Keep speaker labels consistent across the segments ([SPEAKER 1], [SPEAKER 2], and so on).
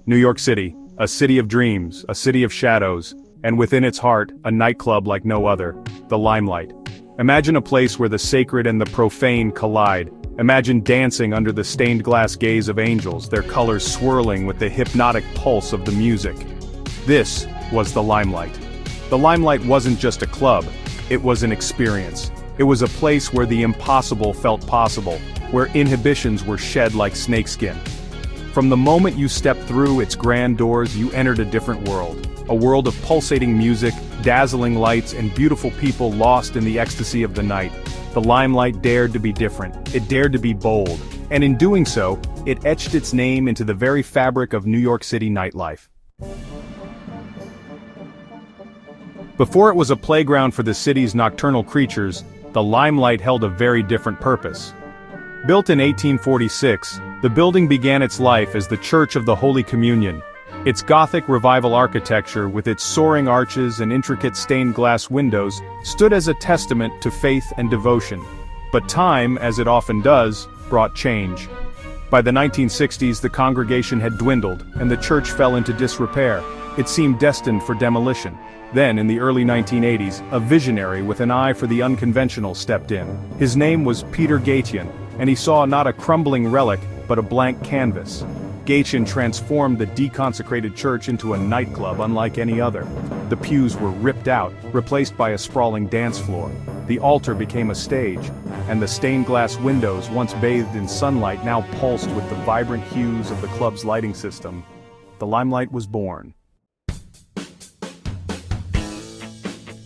[SPEAKER 1] New York City, a city of dreams, a city of shadows, and within its heart, a nightclub like no other, the Limelight. Imagine a place where the sacred and the profane collide. Imagine dancing under the stained glass gaze of angels, their colors swirling with the hypnotic pulse of the music. This was the Limelight. The Limelight wasn't just a club, it was an experience. It was a place where the impossible felt possible, where inhibitions were shed like snakeskin. From the moment you stepped through its grand doors, you entered a different world. A world of pulsating music, dazzling lights, and beautiful people lost in the ecstasy of the night. The Limelight dared to be different. It dared to be bold. And in doing so, it etched its name into the very fabric of New York City nightlife. Before it was a playground for the city's nocturnal creatures, the Limelight held a very different purpose. Built in 1846, the building began its life as the Church of the Holy Communion. Its Gothic Revival architecture, with its soaring arches and intricate stained glass windows, stood as a testament to faith and devotion. But time, as it often does, brought change. By the 1960s, the congregation had dwindled, and the church fell into disrepair. It seemed destined for demolition. Then, in the early 1980s, a visionary with an eye for the unconventional stepped in. His name was Peter Gatien, and he saw not a crumbling relic, but a blank canvas. Gatien transformed the deconsecrated church into a nightclub unlike any other. The pews were ripped out, replaced by a sprawling dance floor. The altar became a stage, and the stained glass windows, once bathed in sunlight, now pulsed with the vibrant hues of the club's lighting system. The Limelight was born.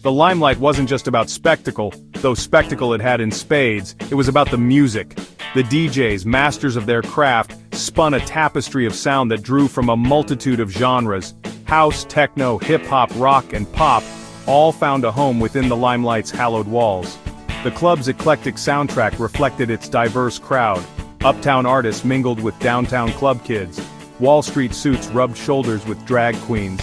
[SPEAKER 1] The Limelight wasn't just about spectacle, though spectacle it had in spades. It was about the music. The DJs, masters of their craft, spun a tapestry of sound that drew from a multitude of genres. House, techno, hip-hop, rock, and pop all found a home within the Limelight's hallowed walls. The club's eclectic soundtrack reflected its diverse crowd. Uptown artists mingled with downtown club kids. Wall Street suits rubbed shoulders with drag queens.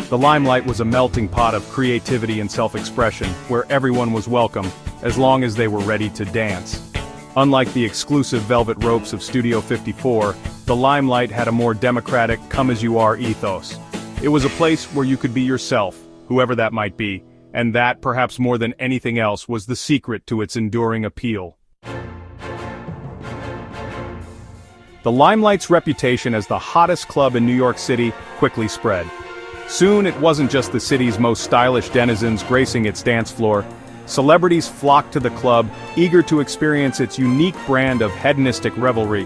[SPEAKER 1] The Limelight was a melting pot of creativity and self-expression, where everyone was welcome, as long as they were ready to dance. Unlike the exclusive velvet ropes of Studio 54, the Limelight had a more democratic, come-as-you-are ethos. It was a place where you could be yourself, whoever that might be, and that, perhaps more than anything else, was the secret to its enduring appeal. The Limelight's reputation as the hottest club in New York City quickly spread. Soon it wasn't just the city's most stylish denizens gracing its dance floor. Celebrities flocked to the club, eager to experience its unique brand of hedonistic revelry.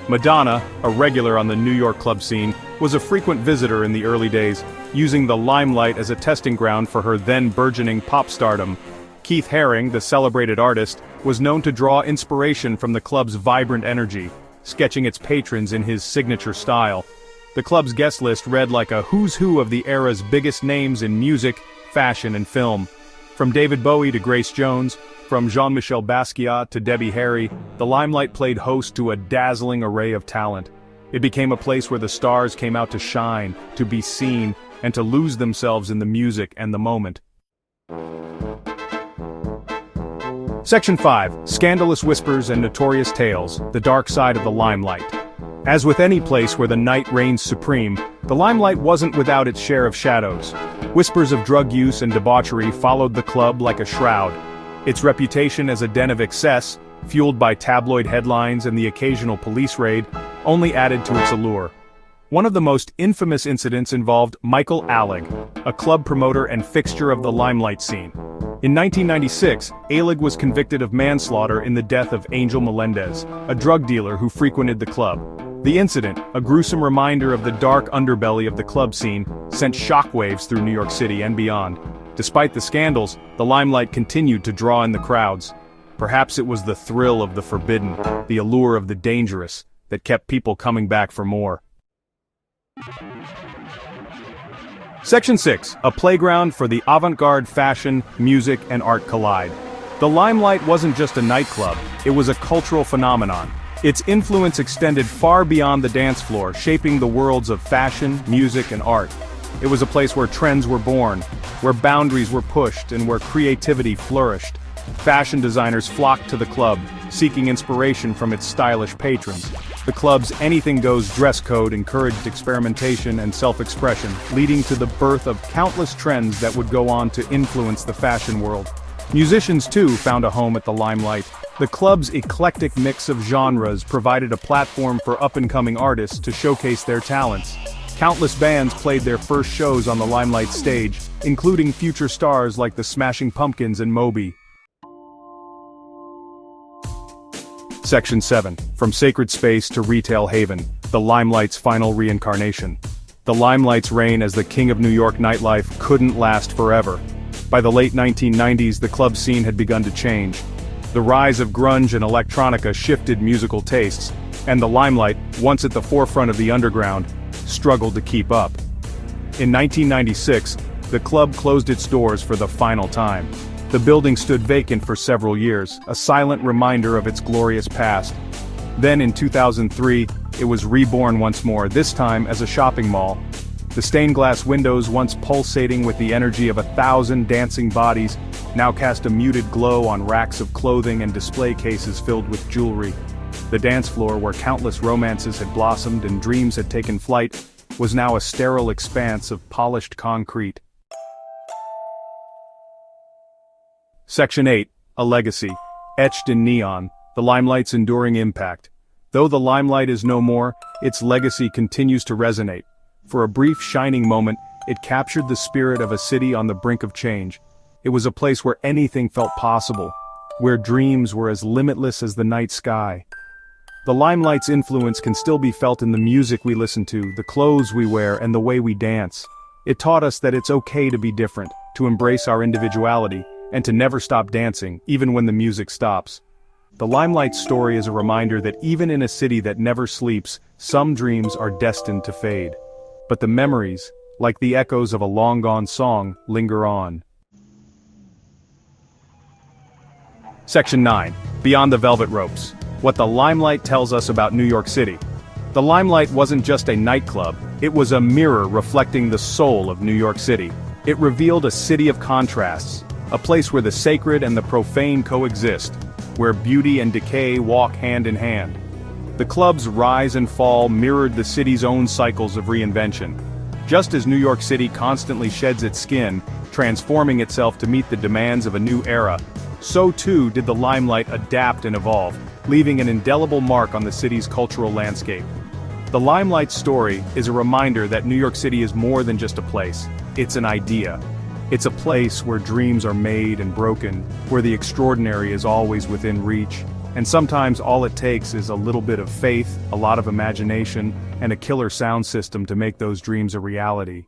[SPEAKER 1] Madonna, a regular on the New York club scene, was a frequent visitor in the early days, using the Limelight as a testing ground for her then burgeoning pop stardom. Keith Haring, the celebrated artist, was known to draw inspiration from the club's vibrant energy, sketching its patrons in his signature style. The club's guest list read like a who's who of the era's biggest names in music, fashion, and film. From David Bowie to Grace Jones, from Jean-Michel Basquiat to Debbie Harry, the Limelight played host to a dazzling array of talent. It became a place where the stars came out to shine, to be seen, and to lose themselves in the music and the moment. Section 5. Scandalous Whispers and Notorious Tales, the Dark Side of the Limelight. As with any place where the night reigns supreme, the Limelight wasn't without its share of shadows. Whispers of drug use and debauchery followed the club like a shroud. Its reputation as a den of excess, fueled by tabloid headlines and the occasional police raid, only added to its allure. One of the most infamous incidents involved Michael Alig, a club promoter and fixture of the Limelight scene. In 1996, Alig was convicted of manslaughter in the death of Angel Melendez, a drug dealer who frequented the club. The incident, a gruesome reminder of the dark underbelly of the club scene, sent shockwaves through New York City and beyond. Despite the scandals, the Limelight continued to draw in the crowds. Perhaps it was the thrill of the forbidden, the allure of the dangerous, that kept people coming back for more. Section 6. A playground for the avant-garde fashion, music, and art collide. The Limelight wasn't just a nightclub, it was a cultural phenomenon. Its influence extended far beyond the dance floor, shaping the worlds of fashion, music, and art. It was a place where trends were born, where boundaries were pushed, and where creativity flourished. Fashion designers flocked to the club, seeking inspiration from its stylish patrons. The club's anything-goes dress code encouraged experimentation and self-expression, leading to the birth of countless trends that would go on to influence the fashion world. Musicians, too, found a home at the Limelight. The club's eclectic mix of genres provided a platform for up-and-coming artists to showcase their talents. Countless bands played their first shows on the Limelight stage, including future stars like the Smashing Pumpkins and Moby. Section 7. From Sacred Space to Retail Haven, the Limelight's final reincarnation. The Limelight's reign as the king of New York nightlife couldn't last forever. By the late 1990s, the club scene had begun to change. The rise of grunge and electronica shifted musical tastes, and the Limelight, once at the forefront of the underground, struggled to keep up. In 1996, the club closed its doors for the final time. The building stood vacant for several years, a silent reminder of its glorious past. Then in 2003, it was reborn once more, this time as a shopping mall. The stained glass windows, once pulsating with the energy of 1,000 dancing bodies, now cast a muted glow on racks of clothing and display cases filled with jewelry. The dance floor, where countless romances had blossomed and dreams had taken flight, was now a sterile expanse of polished concrete. Section 8. A legacy. Etched in neon, the Limelight's enduring impact. Though the Limelight is no more, its legacy continues to resonate. For a brief shining moment, it captured the spirit of a city on the brink of change. It was a place where anything felt possible, where dreams were as limitless as the night sky. The Limelight's influence can still be felt in the music we listen to, the clothes we wear, and the way we dance. It taught us that it's okay to be different, to embrace our individuality, and to never stop dancing, even when the music stops. The Limelight's story is a reminder that even in a city that never sleeps, some dreams are destined to fade. But the memories, like the echoes of a long-gone song, linger on. Section 9. Beyond the Velvet Ropes. What the Limelight tells us about New York City. The Limelight wasn't just a nightclub, it was a mirror reflecting the soul of New York City. It revealed a city of contrasts, a place where the sacred and the profane coexist, where beauty and decay walk hand in hand. The club's rise and fall mirrored the city's own cycles of reinvention. Just as New York City constantly sheds its skin, transforming itself to meet the demands of a new era, so too did the Limelight adapt and evolve, leaving an indelible mark on the city's cultural landscape. The Limelight's story is a reminder that New York City is more than just a place, it's an idea. It's a place where dreams are made and broken, where the extraordinary is always within reach, and sometimes all it takes is a little bit of faith, a lot of imagination, and a killer sound system to make those dreams a reality.